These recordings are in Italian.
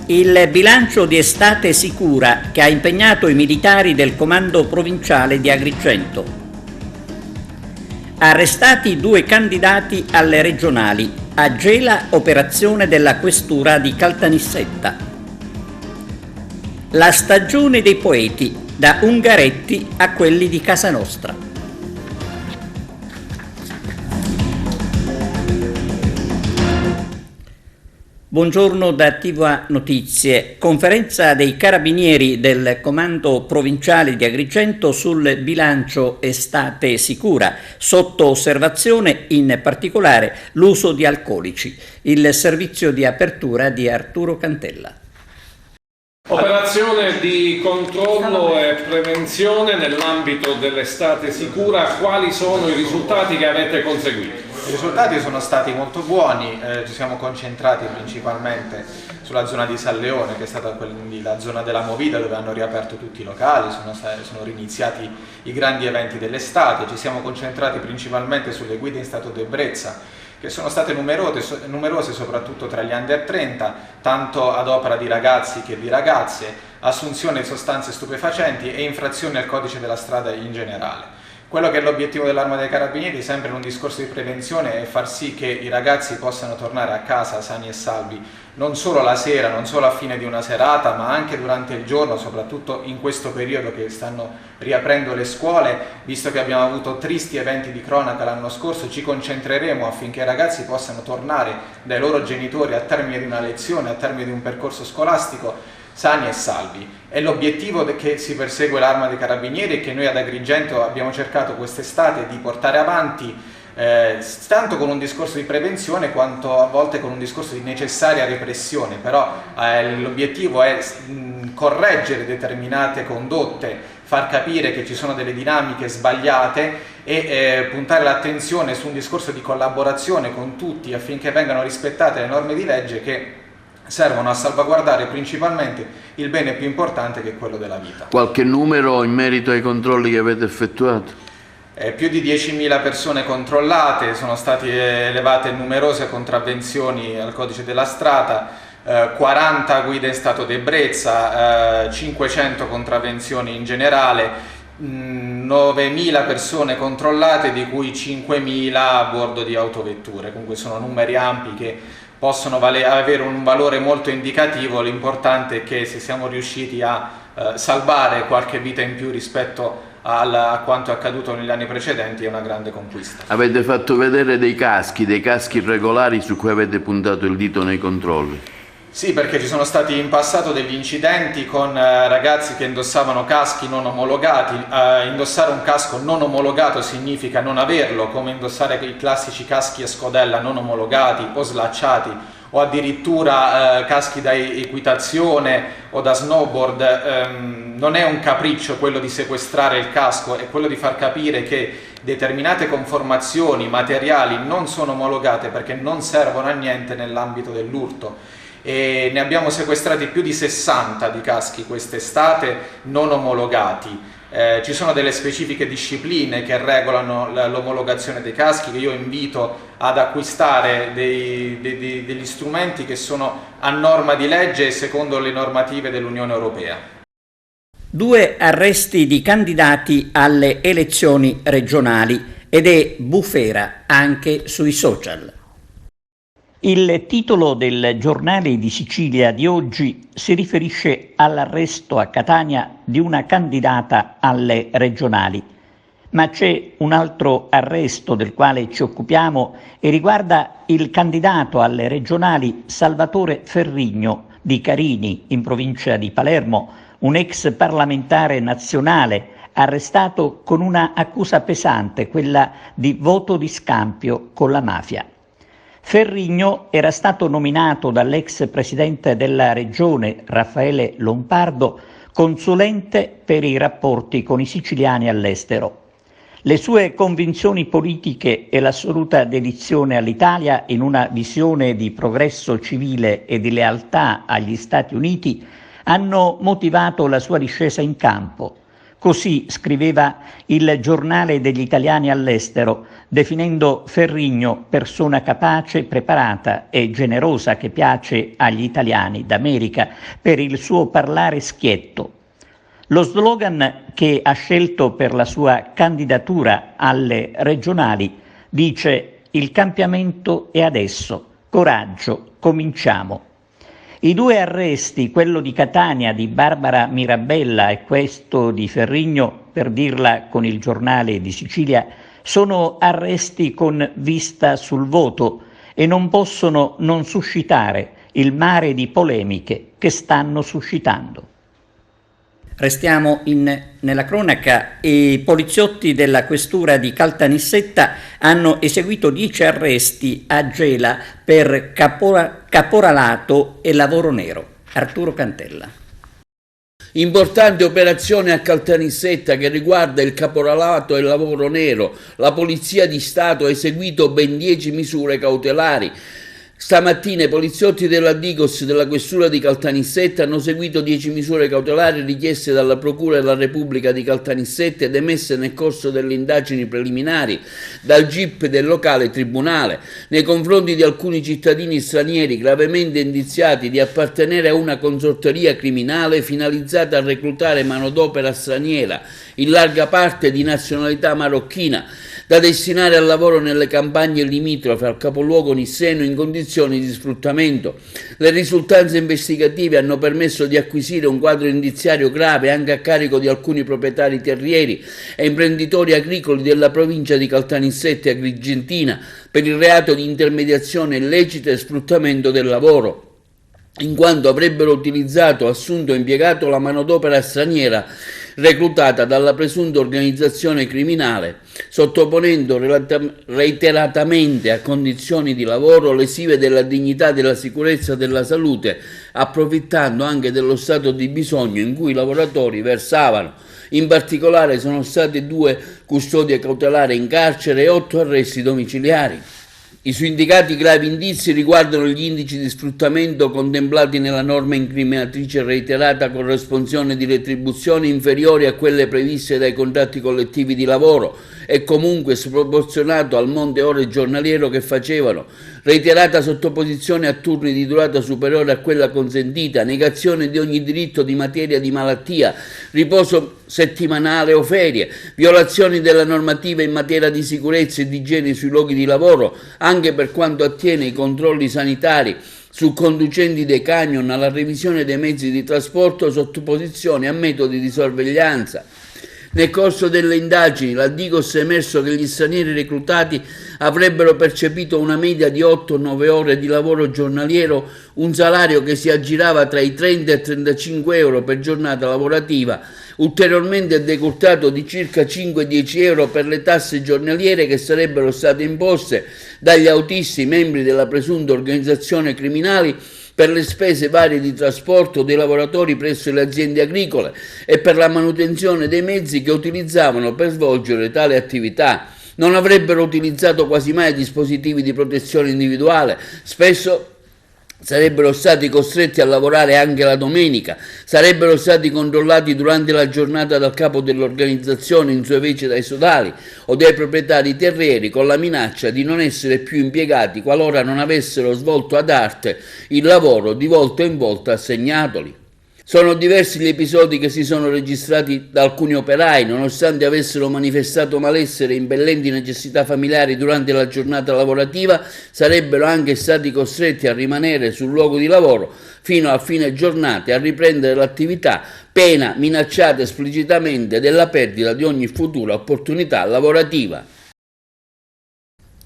Il bilancio di Estate Sicura che ha impegnato i militari del Comando Provinciale di Agrigento. Arrestati 2 candidati alle regionali, a Gela operazione della questura di Caltanissetta. La stagione dei poeti, da Ungaretti a quelli di Casa Nostra. Buongiorno da TVA Notizie. Conferenza dei carabinieri del Comando Provinciale di Agrigento sul bilancio Estate Sicura, sotto osservazione in particolare l'uso di alcolici. Il servizio di apertura di Arturo Cantella. Operazione di controllo e prevenzione nell'ambito dell'Estate Sicura. Quali sono i risultati che avete conseguito? I risultati sono stati molto buoni, ci siamo concentrati principalmente sulla zona di San Leone, che è stata quindi la zona della Movida, dove hanno riaperto tutti i locali, sono riniziati i grandi eventi dell'estate. Ci siamo concentrati principalmente sulle guide in stato di ebbrezza, che sono state numerose soprattutto tra gli under 30, tanto ad opera di ragazzi che di ragazze, assunzione di sostanze stupefacenti e infrazioni al codice della strada in generale. Quello che è l'obiettivo dell'Arma dei Carabinieri, sempre in un discorso di prevenzione, è far sì che i ragazzi possano tornare a casa sani e salvi, non solo la sera, non solo a fine di una serata, ma anche durante il giorno, soprattutto in questo periodo che stanno riaprendo le scuole. Visto che abbiamo avuto tristi eventi di cronaca l'anno scorso, ci concentreremo affinché i ragazzi possano tornare dai loro genitori al termine di una lezione, al termine di un percorso scolastico, sani e salvi. È l'obiettivo che si persegue l'Arma dei Carabinieri e che noi ad Agrigento abbiamo cercato quest'estate di portare avanti, tanto con un discorso di prevenzione quanto a volte con un discorso di necessaria repressione. Però l'obiettivo è correggere determinate condotte, far capire che ci sono delle dinamiche sbagliate e puntare l'attenzione su un discorso di collaborazione con tutti affinché vengano rispettate le norme di legge che servono a salvaguardare principalmente il bene più importante, che è quello della vita. Qualche numero in merito ai controlli che avete effettuato? Più di 10.000 persone controllate, sono state elevate numerose contravvenzioni al codice della strada, 40 guide in stato di ebbrezza, 500 contravvenzioni in generale, 9.000 persone controllate, di cui 5.000 a bordo di autovetture. Comunque sono numeri ampi che possono avere un valore molto indicativo. L'importante è che se siamo riusciti a salvare qualche vita in più rispetto a quanto è accaduto negli anni precedenti è una grande conquista. Avete fatto vedere dei caschi irregolari su cui avete puntato il dito nei controlli? Sì, perché ci sono stati in passato degli incidenti con ragazzi che indossavano caschi non omologati. Indossare un casco non omologato significa non averlo, come indossare i classici caschi a scodella non omologati o slacciati, o addirittura caschi da equitazione o da snowboard. Non è un capriccio quello di sequestrare il casco, è quello di far capire che determinate conformazioni materiali non sono omologate perché non servono a niente nell'ambito dell'urto. E ne abbiamo sequestrati più di 60 di caschi quest'estate non omologati. Ci sono delle specifiche discipline che regolano l'omologazione dei caschi, che io invito ad acquistare degli strumenti che sono a norma di legge e secondo le normative dell'Unione Europea. 2 arresti di candidati alle elezioni regionali ed è bufera anche sui social. Il titolo del Giornale di Sicilia di oggi si riferisce all'arresto a Catania di una candidata alle regionali, ma c'è un altro arresto del quale ci occupiamo e riguarda il candidato alle regionali Salvatore Ferrigno di Carini, in provincia di Palermo, un ex parlamentare nazionale arrestato con una accusa pesante, quella di voto di scambio con la mafia. Ferrigno era stato nominato dall'ex presidente della regione Raffaele Lompardo consulente per i rapporti con i siciliani all'estero. Le sue convinzioni politiche e l'assoluta dedizione all'Italia in una visione di progresso civile e di lealtà agli Stati Uniti hanno motivato la sua discesa in campo. Così scriveva il Giornale degli Italiani all'estero, definendo Ferrigno persona capace, preparata e generosa che piace agli italiani d'America per il suo parlare schietto. Lo slogan che ha scelto per la sua candidatura alle regionali dice: il cambiamento è adesso, coraggio, cominciamo. I due arresti, quello di Catania di Barbara Mirabella e questo di Ferrigno, per dirla con il Giornale di Sicilia, sono arresti con vista sul voto e non possono non suscitare il mare di polemiche che stanno suscitando. Restiamo nella cronaca. I poliziotti della questura di Caltanissetta hanno eseguito 10 arresti a Gela per caporalato e lavoro nero. Arturo Cantella. Importante operazione a Caltanissetta che riguarda il caporalato e il lavoro nero. La Polizia di Stato ha eseguito ben 10 misure cautelari. Stamattina i poliziotti della Digos della questura di Caltanissetta hanno eseguito 10 misure cautelari richieste dalla Procura della Repubblica di Caltanissetta ed emesse nel corso delle indagini preliminari dal GIP del locale tribunale nei confronti di alcuni cittadini stranieri gravemente indiziati di appartenere a una consorteria criminale finalizzata a reclutare manodopera straniera, in larga parte di nazionalità marocchina, da destinare al lavoro nelle campagne limitrofe al capoluogo nisseno in condizioni di sfruttamento. Le risultanze investigative hanno permesso di acquisire un quadro indiziario grave anche a carico di alcuni proprietari terrieri e imprenditori agricoli della provincia di Caltanissetta e Agrigentina per il reato di intermediazione illecita e sfruttamento del lavoro, in quanto avrebbero utilizzato, assunto e impiegato la manodopera straniera reclutata dalla presunta organizzazione criminale, sottoponendo reiteratamente a condizioni di lavoro lesive della dignità, della sicurezza e della salute, approfittando anche dello stato di bisogno in cui i lavoratori versavano. In particolare sono state 2 custodie cautelari in carcere e 8 arresti domiciliari. I suindicati gravi indizi riguardano gli indici di sfruttamento contemplati nella norma incriminatrice reiterata corresponsione di retribuzioni inferiori a quelle previste dai contratti collettivi di lavoro e comunque sproporzionato al monte ore giornaliero che facevano, reiterata sottoposizione a turni di durata superiore a quella consentita, negazione di ogni diritto di materia di malattia, riposo settimanale o ferie, violazioni della normativa in materia di sicurezza e di igiene sui luoghi di lavoro, anche per quanto attiene ai controlli sanitari su conducenti dei camion, alla revisione dei mezzi di trasporto, sottoposizione a metodi di sorveglianza. Nel corso delle indagini la Digos è emerso che gli stranieri reclutati avrebbero percepito una media di 8-9 ore di lavoro giornaliero, un salario che si aggirava tra i 30 e 35 euro per giornata lavorativa, ulteriormente decurtato di circa 5-10 euro per le tasse giornaliere che sarebbero state imposte dagli autisti membri della presunta organizzazione criminali per le spese varie di trasporto dei lavoratori presso le aziende agricole e per la manutenzione dei mezzi che utilizzavano per svolgere tale attività. Non avrebbero utilizzato quasi mai dispositivi di protezione individuale, spesso sarebbero stati costretti a lavorare anche la domenica, sarebbero stati controllati durante la giornata dal capo dell'organizzazione in sua vece dai sodali o dai proprietari terrieri con la minaccia di non essere più impiegati qualora non avessero svolto ad arte il lavoro di volta in volta assegnatoli. Sono diversi gli episodi che si sono registrati da alcuni operai, nonostante avessero manifestato malessere e impellenti necessità familiari durante la giornata lavorativa, sarebbero anche stati costretti a rimanere sul luogo di lavoro fino a fine giornata e a riprendere l'attività, pena minacciata esplicitamente della perdita di ogni futura opportunità lavorativa.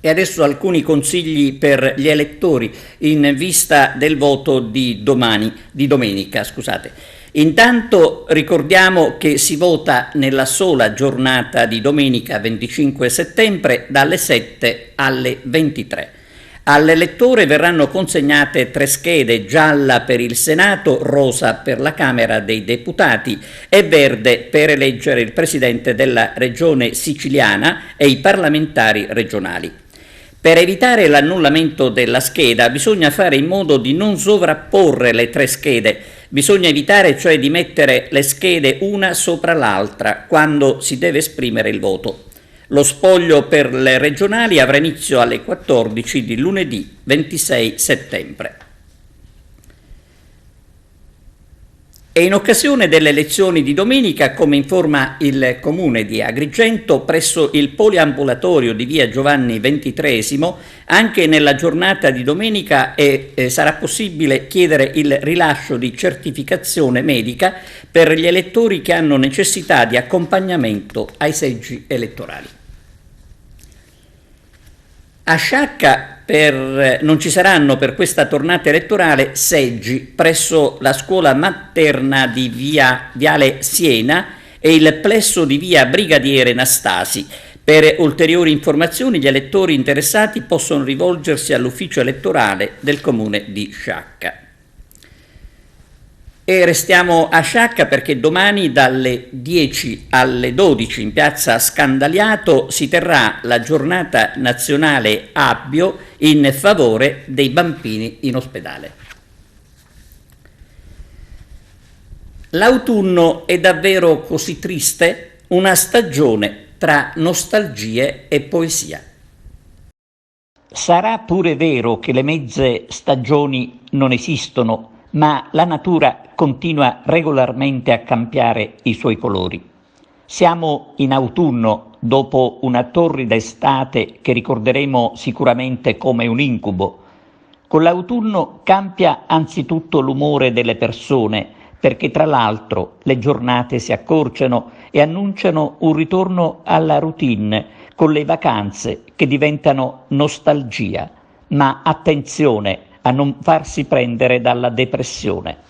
E adesso alcuni consigli per gli elettori in vista del voto di domenica. Intanto ricordiamo che si vota nella sola giornata di domenica 25 settembre dalle 7 alle 23. All'elettore verranno consegnate 3 schede, gialla per il Senato, rosa per la Camera dei Deputati e verde per eleggere il Presidente della Regione Siciliana e i parlamentari regionali. Per evitare l'annullamento della scheda bisogna fare in modo di non sovrapporre le 3 schede, bisogna evitare cioè di mettere le schede una sopra l'altra quando si deve esprimere il voto. Lo spoglio per le regionali avrà inizio alle 14 di lunedì 26 settembre. E in occasione delle elezioni di domenica, come informa il Comune di Agrigento, presso il poliambulatorio di via Giovanni XXIII, anche nella giornata di domenica sarà possibile chiedere il rilascio di certificazione medica per gli elettori che hanno necessità di accompagnamento ai seggi elettorali. A Sciacca non ci saranno per questa tornata elettorale seggi presso la scuola materna di Viale Siena e il plesso di via Brigadiere Nastasi. Per ulteriori informazioni gli elettori interessati possono rivolgersi all'ufficio elettorale del comune di Sciacca. E restiamo a Sciacca perché domani dalle 10 alle 12 in piazza Scandaliato si terrà la giornata nazionale Abbio in favore dei bambini in ospedale. L'autunno è davvero così triste? Una stagione tra nostalgie e poesia. Sarà pure vero che le mezze stagioni non esistono, ma la natura continua regolarmente a cambiare i suoi colori. Siamo in autunno, dopo una torrida estate che ricorderemo sicuramente come un incubo. Con l'autunno cambia anzitutto l'umore delle persone, perché tra l'altro le giornate si accorciano e annunciano un ritorno alla routine, con le vacanze che diventano nostalgia. Ma attenzione a non farsi prendere dalla depressione.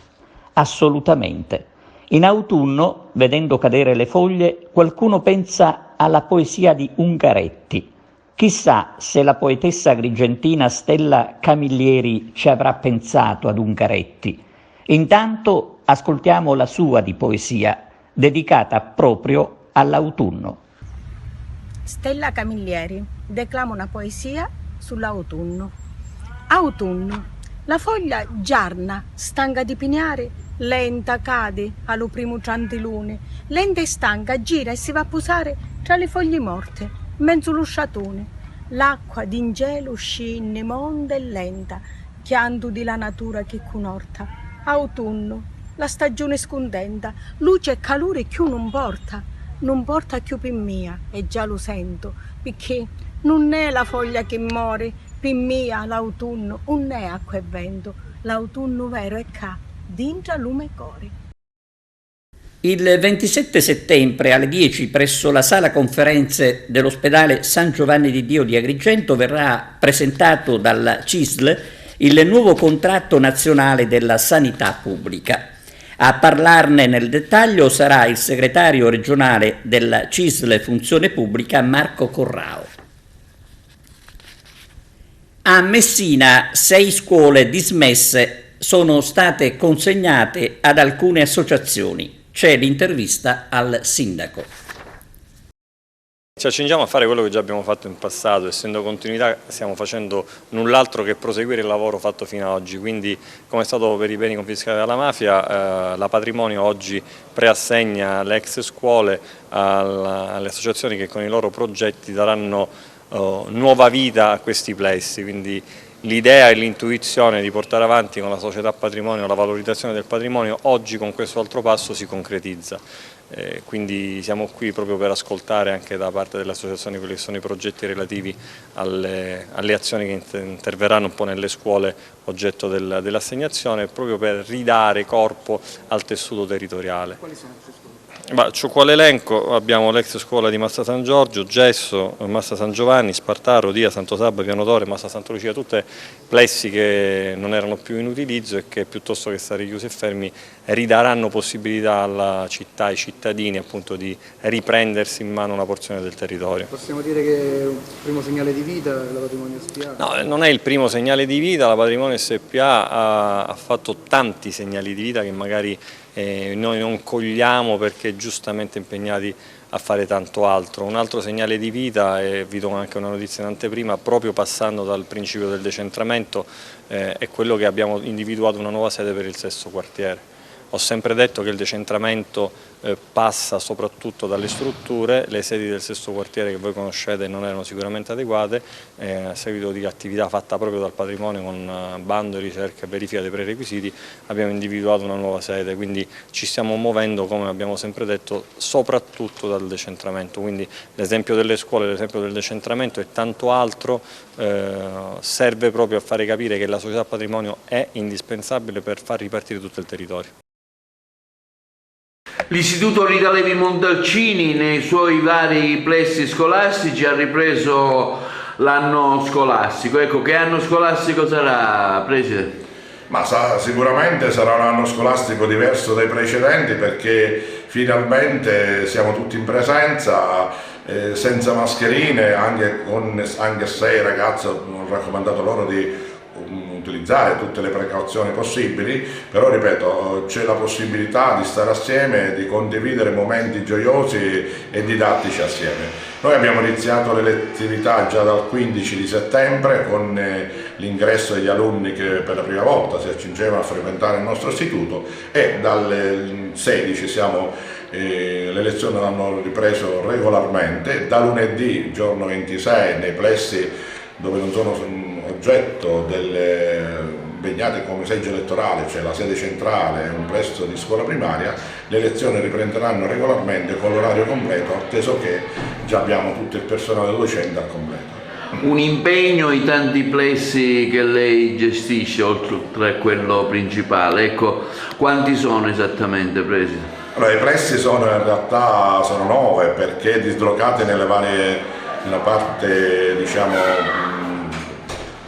Assolutamente. In autunno, vedendo cadere le foglie, qualcuno pensa alla poesia di Ungaretti. Chissà se la poetessa agrigentina Stella Camilleri ci avrà pensato ad Ungaretti. Intanto ascoltiamo la sua di poesia, dedicata proprio all'autunno. Stella Camilleri declama una poesia sull'autunno. Autunno, la foglia giarna, stanca di pignare, lenta cade allo primo ciantilune, lenta e stanca gira e si va a posare tra le foglie morte, mezzo lusciatone. L'acqua d'in gelo scinne monda e lenta, chianto di la natura che conorta. Autunno, la stagione scontenta, luce e calore chiù non porta chiù per mia, e già lo sento, perché non è la foglia che muore, per mia l'autunno non è acqua e vento, l'autunno vero è ca, dintra lume e core. Il 27 settembre alle 10 presso la sala conferenze dell'ospedale San Giovanni di Dio di Agrigento verrà presentato dalla CISL il nuovo contratto nazionale della sanità pubblica. A parlarne nel dettaglio sarà il segretario regionale della CISL Funzione Pubblica Marco Corrao. A Messina 6 scuole dismesse sono state consegnate ad alcune associazioni. C'è l'intervista al sindaco. Ci accingiamo a fare quello che già abbiamo fatto in passato, essendo continuità stiamo facendo null'altro che proseguire il lavoro fatto fino ad oggi, quindi come è stato per i beni confiscati dalla mafia, la Patrimonio oggi preassegna le ex scuole alle associazioni che con i loro progetti daranno nuova vita a questi plessi, quindi l'idea e l'intuizione di portare avanti con la società patrimonio la valorizzazione del patrimonio oggi con questo altro passo si concretizza. Quindi siamo qui proprio per ascoltare anche da parte delle associazioni quelli che sono i progetti relativi alle azioni che interverranno un po' nelle scuole oggetto dell'assegnazione, proprio per ridare corpo al tessuto territoriale. Quali sono queste scuole? Quale elenco? Abbiamo l'ex scuola di Massa San Giorgio, Gesso, Massa San Giovanni, Spartaro, Dia, Santo Sabba, Piano Torre, Massa Santa Lucia, tutte plessi che non erano più in utilizzo e che piuttosto che stare chiusi e fermi ridaranno possibilità alla città, ai cittadini appunto di riprendersi in mano una porzione del territorio. Possiamo dire che è il primo segnale di vita la Patrimonio SpA? No, non è il primo segnale di vita, la Patrimonio SpA ha fatto tanti segnali di vita che magari noi non cogliamo perché giustamente impegnati a fare tanto altro. Un altro segnale di vita, e vi do anche una notizia in anteprima, proprio passando dal principio del decentramento, è quello che abbiamo individuato una nuova sede per il sesto quartiere. Ho sempre detto che il decentramento passa soprattutto dalle strutture, le sedi del sesto quartiere che voi conoscete non erano sicuramente adeguate, a seguito di attività fatta proprio dal patrimonio con bando, ricerca e verifica dei prerequisiti abbiamo individuato una nuova sede, quindi ci stiamo muovendo, come abbiamo sempre detto, soprattutto dal decentramento, quindi l'esempio delle scuole, l'esempio del decentramento e tanto altro serve proprio a fare capire che la società patrimonio è indispensabile per far ripartire tutto il territorio. L'Istituto Rita Levi Montalcini nei suoi vari plessi scolastici ha ripreso l'anno scolastico. Ecco, che anno scolastico sarà, Presidente? Ma sicuramente sarà un anno scolastico diverso dai precedenti perché finalmente siamo tutti in presenza, senza mascherine, anche se i ragazzi hanno raccomandato loro di utilizzare tutte le precauzioni possibili, però ripeto, c'è la possibilità di stare assieme, di condividere momenti gioiosi e didattici assieme. Noi abbiamo iniziato le attività già dal 15 di settembre con l'ingresso degli alunni che per la prima volta si accingevano a frequentare il nostro istituto e dal 16 le lezioni hanno ripreso regolarmente. Da lunedì, giorno 26, nei plessi dove non sono oggetto delle impegnate come seggio elettorale, cioè la sede centrale e un plesso di scuola primaria, le lezioni riprenderanno regolarmente con l'orario completo, atteso che già abbiamo tutto il personale docente al completo. Un impegno i tanti plessi che lei gestisce, oltre a quello principale, ecco, quanti sono esattamente, Presidente? Allora, i plessi in realtà sono 9 perché dislocati nella parte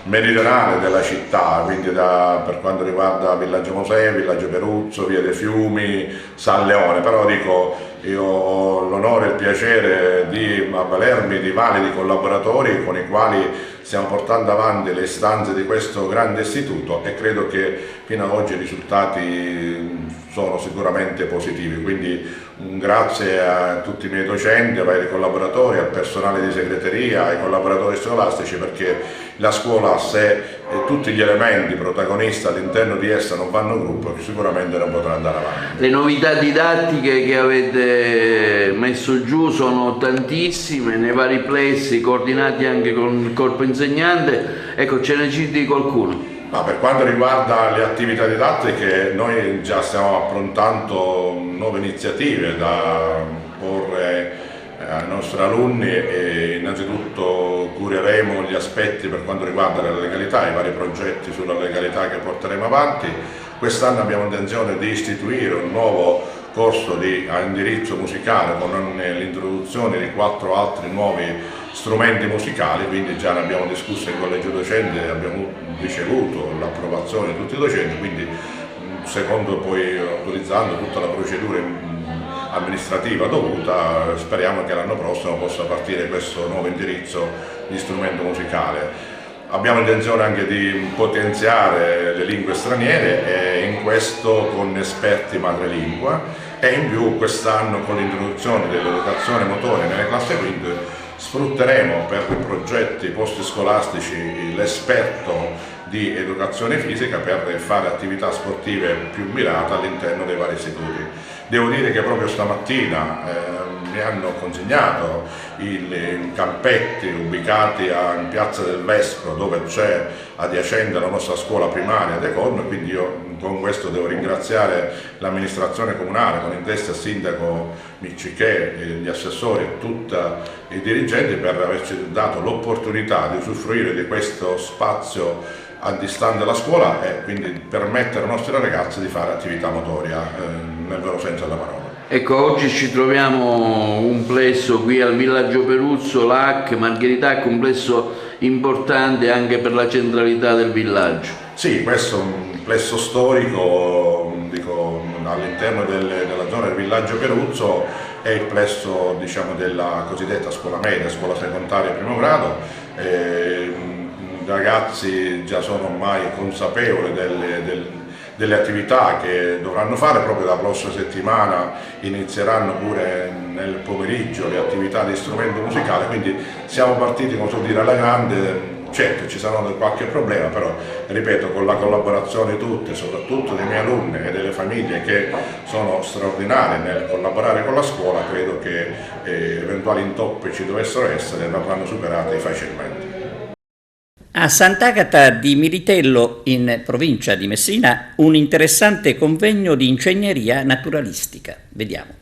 meridionale della città, quindi per quanto riguarda Villaggio Mosè, Villaggio Peruzzo, Via dei Fiumi, San Leone, però dico, io ho l'onore e il piacere di avvalermi di validi collaboratori con i quali stiamo portando avanti le istanze di questo grande istituto e credo che fino ad oggi i risultati sono sicuramente positivi, quindi un grazie a tutti i miei docenti, ai vari collaboratori, al personale di segreteria, ai collaboratori scolastici, perché la scuola, se tutti gli elementi protagonisti all'interno di essa non vanno a gruppo, sicuramente non potrà andare avanti. Le novità didattiche che avete messo giù sono tantissime, nei vari plessi, coordinati anche con il corpo insegnante, ecco, ce ne citi qualcuno? Ma per quanto riguarda le attività didattiche, noi già stiamo approntando nuove iniziative da porre ai nostri alunni e innanzitutto cureremo gli aspetti per quanto riguarda la legalità, i vari progetti sulla legalità che porteremo avanti. Quest'anno abbiamo intenzione di istituire un nuovo corso a indirizzo musicale con l'introduzione di 4 altri nuovi strumenti musicali, quindi già ne abbiamo discusso in collegio docente e abbiamo ricevuto l'approvazione di tutti i docenti, quindi secondo poi autorizzando tutta la procedura amministrativa dovuta, speriamo che l'anno prossimo possa partire questo nuovo indirizzo di strumento musicale. Abbiamo intenzione anche di potenziare le lingue straniere e in questo con esperti madrelingua e in più quest'anno con l'introduzione dell'educazione motoria nelle classi quinte sfrutteremo per progetti post scolastici l'esperto di educazione fisica per fare attività sportive più mirate all'interno dei vari istituti. Devo dire che proprio stamattina mi hanno consegnato i campetti ubicati in Piazza del Vespro, dove c'è adiacente la nostra scuola primaria De Con, quindi io con questo devo ringraziare l'amministrazione comunale con in testa il sindaco Miccichè, gli assessori e tutti i dirigenti per averci dato l'opportunità di usufruire di questo spazio antistante dalla scuola e quindi permettere ai nostri ragazzi di fare attività motoria nel vero senso della parola. Ecco, oggi ci troviamo un plesso qui al villaggio Peruzzo, l'AC, Margheritac, un plesso importante anche per la centralità del villaggio. Sì, questo è un plesso storico, dico, all'interno della zona del villaggio Peruzzo, è il plesso, diciamo, della cosiddetta scuola media, scuola secondaria primo grado. I ragazzi già sono ormai consapevoli delle attività che dovranno fare. Proprio la prossima settimana inizieranno pure nel pomeriggio le attività di strumento musicale, quindi siamo partiti, come so dire, alla grande. Certo, ci sarà qualche problema, però ripeto, con la collaborazione di tutti, soprattutto dei miei alunni e delle famiglie che sono straordinarie nel collaborare con la scuola, credo che eventuali intoppi ci dovessero essere verranno superati facilmente. A Sant'Agata di Militello, in provincia di Messina, un interessante convegno di ingegneria naturalistica. Vediamo.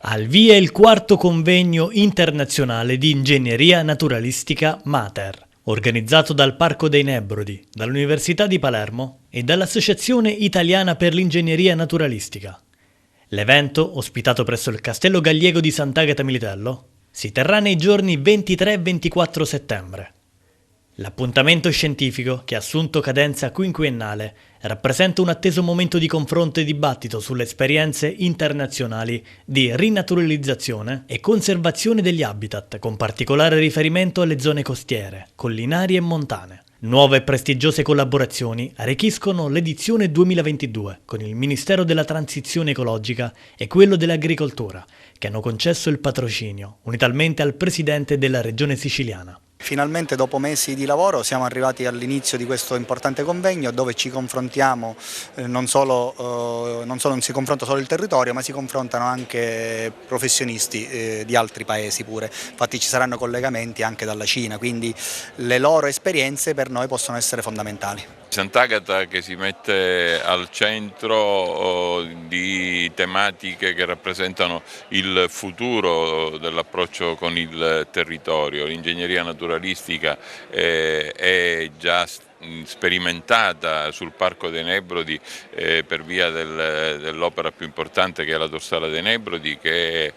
Al via il quarto convegno internazionale di ingegneria naturalistica Mater, organizzato dal Parco dei Nebrodi, dall'Università di Palermo e dall'Associazione Italiana per l'Ingegneria Naturalistica. L'evento, ospitato presso il Castello Galliego di Sant'Agata Militello, si terrà nei giorni 23 e 24 settembre. L'appuntamento scientifico, che ha assunto cadenza quinquennale, rappresenta un atteso momento di confronto e dibattito sulle esperienze internazionali di rinaturalizzazione e conservazione degli habitat, con particolare riferimento alle zone costiere, collinari e montane. Nuove e prestigiose collaborazioni arricchiscono l'edizione 2022 con il Ministero della Transizione Ecologica e quello dell'Agricoltura, che hanno concesso il patrocinio, unitamente al Presidente della Regione Siciliana. Finalmente, dopo mesi di lavoro, siamo arrivati all'inizio di questo importante convegno dove ci confrontiamo, non si confronta solo il territorio, ma si confrontano anche professionisti di altri paesi pure. Infatti ci saranno collegamenti anche dalla Cina, quindi le loro esperienze per noi possono essere fondamentali. Sant'Agata che si mette al centro di tematiche che rappresentano il futuro dell'approccio con il territorio. L'ingegneria naturalistica è già sperimentata sul Parco dei Nebrodi per via dell'opera più importante che è la dorsale dei Nebrodi, che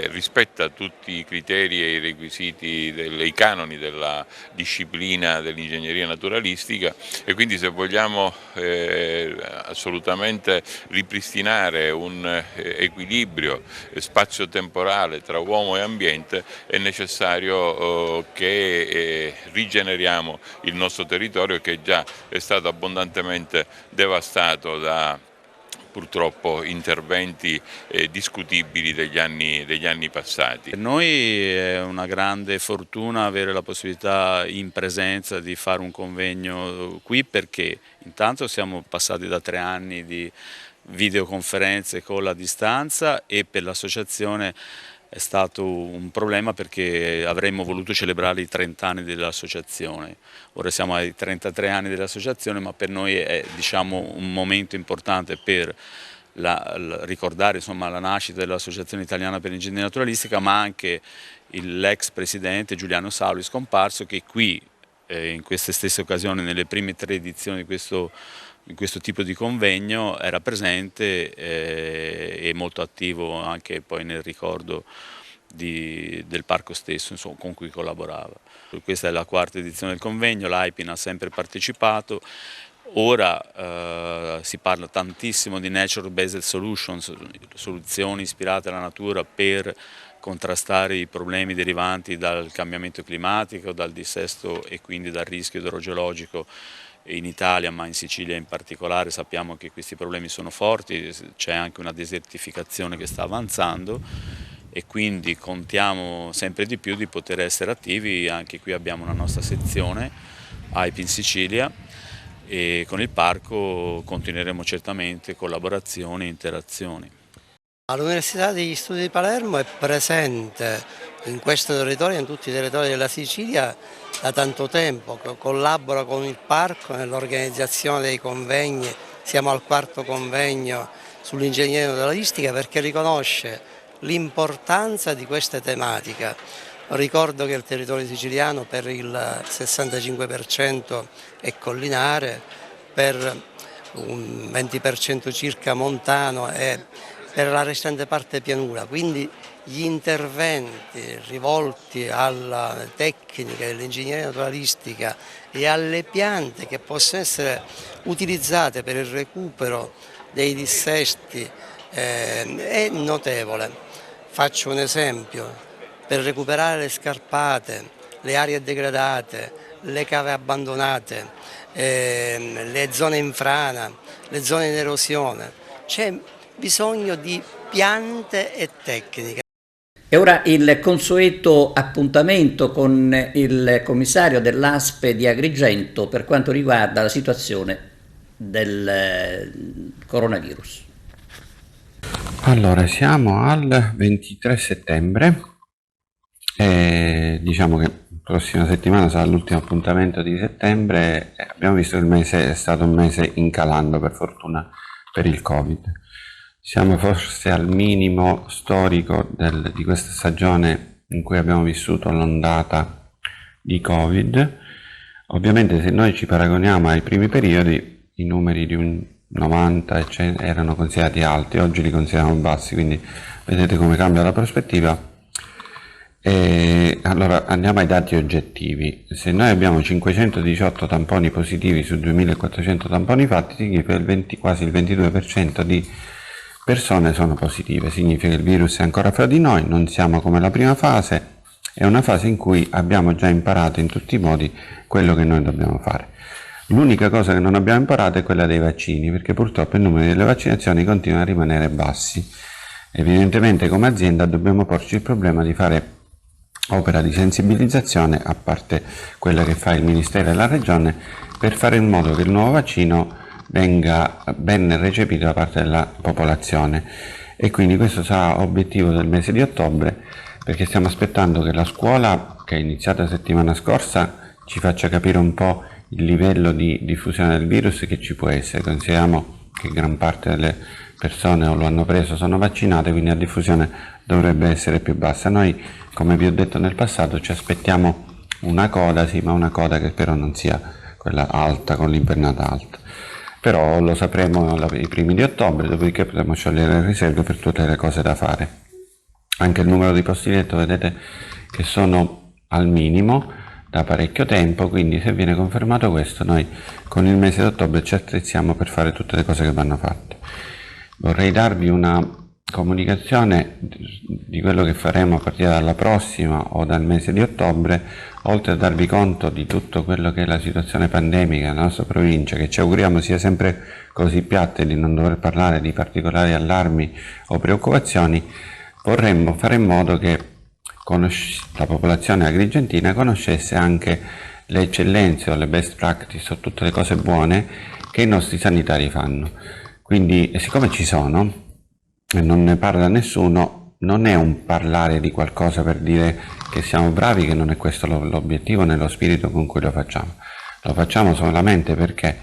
rispetta tutti i criteri e i requisiti, i canoni della disciplina dell'ingegneria naturalistica, e quindi se vogliamo assolutamente ripristinare un equilibrio spazio-temporale tra uomo e ambiente è necessario che rigeneriamo il nostro territorio, che già è stato abbondantemente devastato da purtroppo interventi discutibili degli anni passati. Per noi è una grande fortuna avere la possibilità in presenza di fare un convegno qui, perché intanto siamo passati da 3 anni di videoconferenze con la distanza, e per l'associazione è stato un problema perché avremmo voluto celebrare i 30 anni dell'associazione. Ora siamo ai 33 anni dell'associazione, ma per noi è, diciamo, un momento importante per ricordare, insomma, la nascita dell'Associazione Italiana per l'Ingegneria Naturalistica, ma anche l'ex presidente Giuliano Sauli, scomparso, che qui in queste stesse occasioni, nelle prime 3 edizioni in questo tipo di convegno, era presente e molto attivo anche poi nel ricordo del parco stesso, insomma, con cui collaborava. Questa è la 4ª edizione del convegno, l'AIPIN ha sempre partecipato. Ora si parla tantissimo di Nature Based Solutions, soluzioni ispirate alla natura per contrastare i problemi derivanti dal cambiamento climatico, dal dissesto e quindi dal rischio idrogeologico in Italia, ma in Sicilia in particolare. Sappiamo che questi problemi sono forti, c'è anche una desertificazione che sta avanzando, e quindi contiamo sempre di più di poter essere attivi. Anche qui abbiamo una nostra sezione AIPIN Sicilia, e con il parco continueremo certamente collaborazioni e interazioni. L'Università degli Studi di Palermo è presente in questo territorio, in tutti i territori della Sicilia, da tanto tempo, collabora con il parco nell'organizzazione dei convegni. Siamo al 4º convegno sull'ingegneria naturalistica perché riconosce l'importanza di queste tematiche. Ricordo che il territorio siciliano per il 65% è collinare, per un 20% circa montano e per la restante parte pianura, quindi gli interventi rivolti alla tecnica dell'ingegneria naturalistica e alle piante che possono essere utilizzate per il recupero dei dissesti è notevole. Faccio un esempio: per recuperare le scarpate, le aree degradate, le cave abbandonate, le zone in frana, le zone in erosione, c'è bisogno di piante e tecniche. E ora il consueto appuntamento con il commissario dell'ASP di Agrigento per quanto riguarda la situazione del coronavirus. Allora, siamo al 23 settembre e diciamo che la prossima settimana sarà l'ultimo appuntamento di settembre. Abbiamo visto che il mese è stato un mese incalando, per fortuna, per il Covid. Siamo forse al minimo storico di questa stagione in cui abbiamo vissuto l'ondata di Covid. Ovviamente se noi ci paragoniamo ai primi periodi, i numeri di un 90 erano considerati alti, oggi li consideriamo bassi, quindi vedete come cambia la prospettiva. E allora andiamo ai dati oggettivi. Se noi abbiamo 518 tamponi positivi su 2400 tamponi fatti, significa che quasi il 22% di persone sono positive, significa che il virus è ancora fra di noi, non siamo come la prima fase, è una fase in cui abbiamo già imparato in tutti i modi quello che noi dobbiamo fare. L'unica cosa che non abbiamo imparato è quella dei vaccini, perché purtroppo il numero delle vaccinazioni continua a rimanere bassi. Evidentemente come azienda dobbiamo porci il problema di fare opera di sensibilizzazione, a parte quella che fa il Ministero e la Regione, per fare in modo che il nuovo vaccino venga ben recepito da parte della popolazione, e quindi questo sarà obiettivo del mese di ottobre, perché stiamo aspettando che la scuola, che è iniziata la settimana scorsa, ci faccia capire un po' il livello di diffusione del virus che ci può essere. Consideriamo che gran parte delle persone o lo hanno preso, sono vaccinate, quindi la diffusione dovrebbe essere più bassa. Noi, come vi ho detto nel passato, ci aspettiamo una coda, sì, ma una coda che però non sia quella alta, con l'impennata alta. Però lo sapremo i primi di ottobre, dopodiché potremo sciogliere le riserve per tutte le cose da fare. Anche il numero di posti letto vedete che sono al minimo da parecchio tempo, quindi se viene confermato questo, noi con il mese di ottobre ci attrezziamo per fare tutte le cose che vanno fatte. Vorrei darvi una comunicazione di quello che faremo a partire dalla prossima o dal mese di ottobre, oltre a darvi conto di tutto quello che è la situazione pandemica nella nostra provincia, che ci auguriamo sia sempre così piatta e di non dover parlare di particolari allarmi o preoccupazioni. Vorremmo fare in modo che la popolazione agrigentina conoscesse anche le eccellenze o le best practice o tutte le cose buone che i nostri sanitari fanno. Quindi, siccome ci sono e non ne parla nessuno, non è un parlare di qualcosa per dire che siamo bravi, che non è questo l'obiettivo nello spirito con cui lo facciamo solamente perché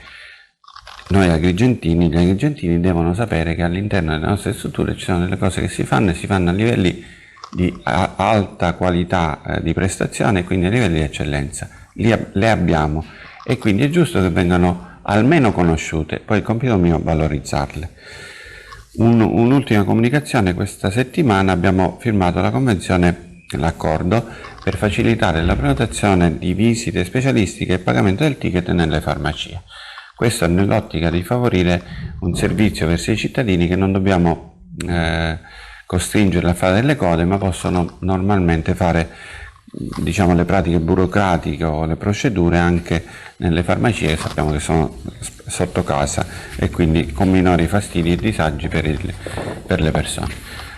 noi gli agrigentini devono sapere che all'interno delle nostre strutture ci sono delle cose che si fanno e si fanno a livelli di alta qualità di prestazione, quindi a livelli di eccellenza. Le abbiamo e quindi è giusto che vengano almeno conosciute, poi il compito mio è valorizzarle. Un'ultima comunicazione: questa settimana abbiamo firmato la convenzione, l'accordo per facilitare la prenotazione di visite specialistiche e il pagamento del ticket nelle farmacie. Questo nell'ottica di favorire un servizio verso i cittadini che non dobbiamo costringerli a fare delle code, ma possono normalmente fare, diciamo, le pratiche burocratiche o le procedure anche nelle farmacie, che sappiamo che sono sotto casa e quindi con minori fastidi e disagi per le persone.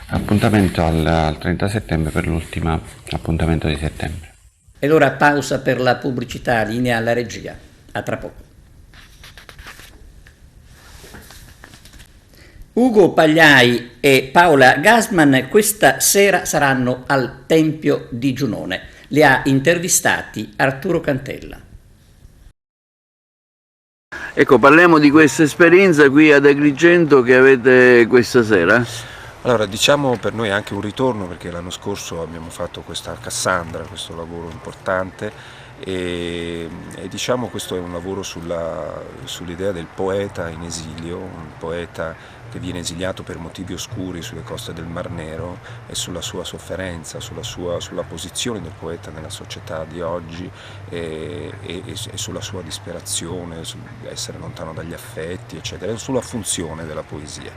Appuntamento al 30 settembre per l'ultimo appuntamento di settembre. E ora pausa per la pubblicità, linea alla regia. A tra poco. Ugo Pagliai e Paola Gasman questa sera saranno al Tempio di Giunone. Li ha intervistati Arturo Cantella. Ecco, parliamo di questa esperienza qui ad Agrigento che avete questa sera. Allora, diciamo per noi è anche un ritorno, perché l'anno scorso abbiamo fatto questa Cassandra, questo lavoro importante, e diciamo questo è un lavoro sull'idea del poeta in esilio, un poeta che viene esiliato per motivi oscuri sulle coste del Mar Nero, e sulla sua sofferenza, sulla posizione del poeta nella società di oggi e sulla sua disperazione, essere lontano dagli affetti, eccetera, e sulla funzione della poesia.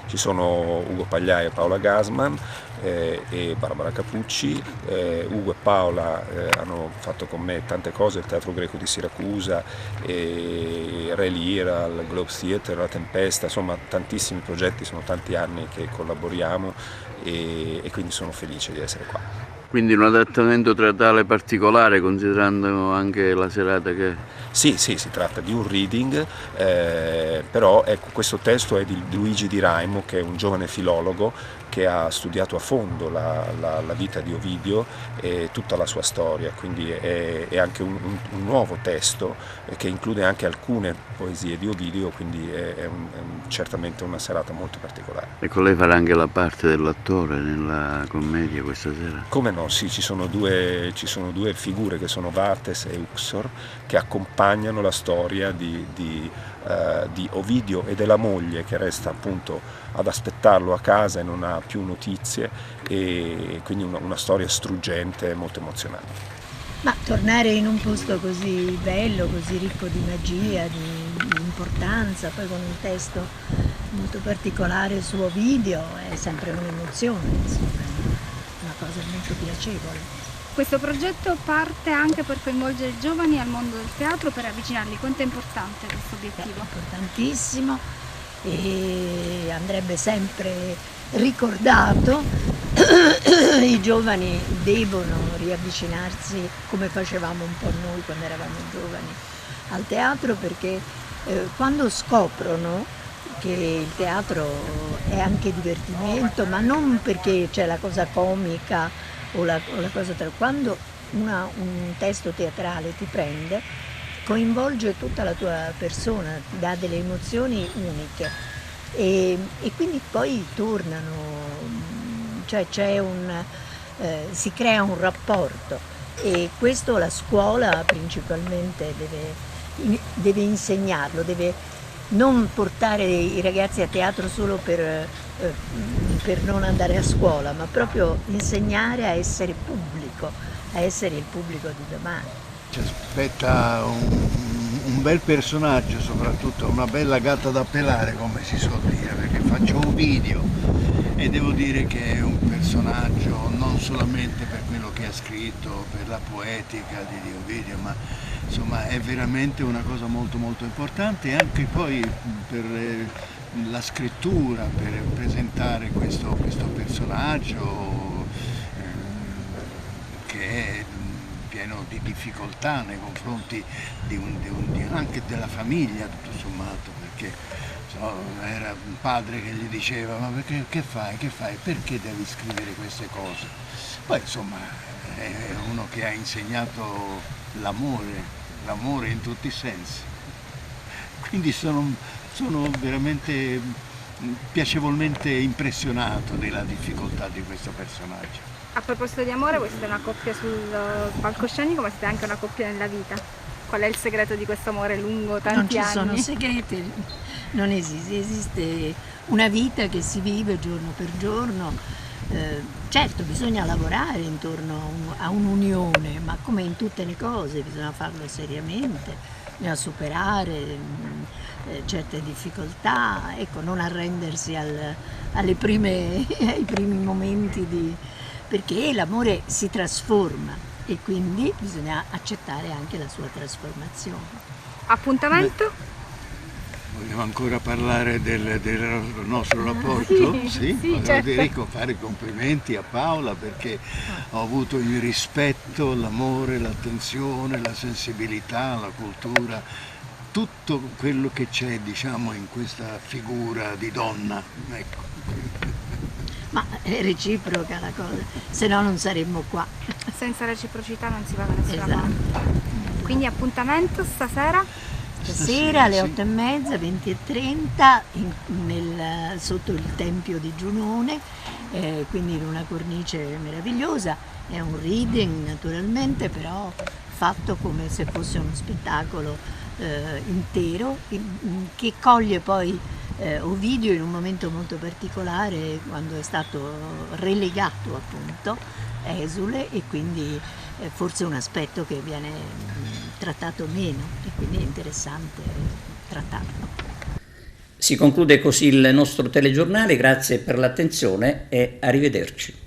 Ci sono Ugo Pagliai e Paola Gassman e Barbara Capucci. Ugo e Paola hanno fatto con me tante cose, il Teatro Greco di Siracusa, Re Lira, il Globe Theatre, La Tempesta, insomma tantissimi progetti, sono tanti anni che collaboriamo e quindi sono felice di essere qua. Quindi un adattamento teatrale particolare, considerando anche la serata che... Sì, si tratta di un reading, però ecco, questo testo è di Luigi Di Raimo, che è un giovane filologo che ha studiato a fondo la vita di Ovidio e tutta la sua storia, quindi è anche un nuovo testo che include anche alcune poesie di Ovidio, quindi è certamente una serata molto particolare. Ecco, lei farà anche la parte dell'attore nella commedia questa sera? Come no, sì, ci sono due figure che sono Vartes e Uxor, che accompagnano la storia di Ovidio e della moglie, che resta appunto ad aspettarlo a casa e non ha più notizie, e quindi una storia struggente e molto emozionante. Ma tornare in un posto così bello, così ricco di magia, di importanza, poi con un testo molto particolare su Ovidio, è sempre un'emozione, insomma, è una cosa molto piacevole. Questo progetto parte anche per coinvolgere i giovani al mondo del teatro, per avvicinarli. Quanto è importante questo obiettivo? È importantissimo e andrebbe sempre ricordato. I giovani devono riavvicinarsi, come facevamo un po' noi quando eravamo giovani, al teatro, perché quando scoprono che il teatro è anche divertimento, ma non perché c'è la cosa comica o la cosa quando un testo teatrale ti prende, coinvolge tutta la tua persona, ti dà delle emozioni uniche e quindi poi tornano, cioè si crea un rapporto, e questo la scuola principalmente deve insegnarlo, deve non portare i ragazzi a teatro solo per non andare a scuola, ma proprio insegnare a essere pubblico, a essere il pubblico di domani. Ci aspetta un bel personaggio, soprattutto una bella gatta da pelare, come si suol dire, perché faccio un video e devo dire che è un personaggio non solamente per quello che ha scritto, per la poetica di Ovidio, ma insomma è veramente una cosa molto molto importante, e anche poi per la scrittura, per presentare questo personaggio che è pieno di difficoltà nei confronti anche della famiglia, tutto sommato, perché era un padre che gli diceva: ma perché, che fai, perché devi scrivere queste cose? Poi insomma è uno che ha insegnato l'amore in tutti i sensi, quindi sono veramente piacevolmente impressionato della difficoltà di questo personaggio. A proposito di amore, questa è una coppia sul palcoscenico, ma siete anche una coppia nella vita. Qual è il segreto di questo amore lungo tanti anni? Non ci sono segreti, non esiste una vita che si vive giorno per giorno. Certo, bisogna lavorare intorno a un'unione, ma come in tutte le cose bisogna farlo seriamente, bisogna superare certe difficoltà, ecco, non arrendersi ai primi momenti perché l'amore si trasforma e quindi bisogna accettare anche la sua trasformazione. Appuntamento? Vogliamo ancora parlare del nostro rapporto? Sì, certo. certo. Fare complimenti a Paola, perché ho avuto il rispetto, l'amore, l'attenzione, la sensibilità, la cultura, tutto quello che c'è, diciamo, in questa figura di donna. Ecco. Ma è reciproca la cosa, se no non saremmo qua. Senza reciprocità non si va da nessuna Esatto. parte. Quindi appuntamento stasera? Stasera alle 8:30, 20:30, sotto il Tempio di Giunone, quindi in una cornice meravigliosa. È un reading naturalmente, però fatto come se fosse uno spettacolo intero, che coglie poi Ovidio in un momento molto particolare, quando è stato relegato appunto esule, e quindi forse un aspetto che viene trattato meno, e quindi è interessante trattarlo. Si conclude così il nostro telegiornale, grazie per l'attenzione e arrivederci.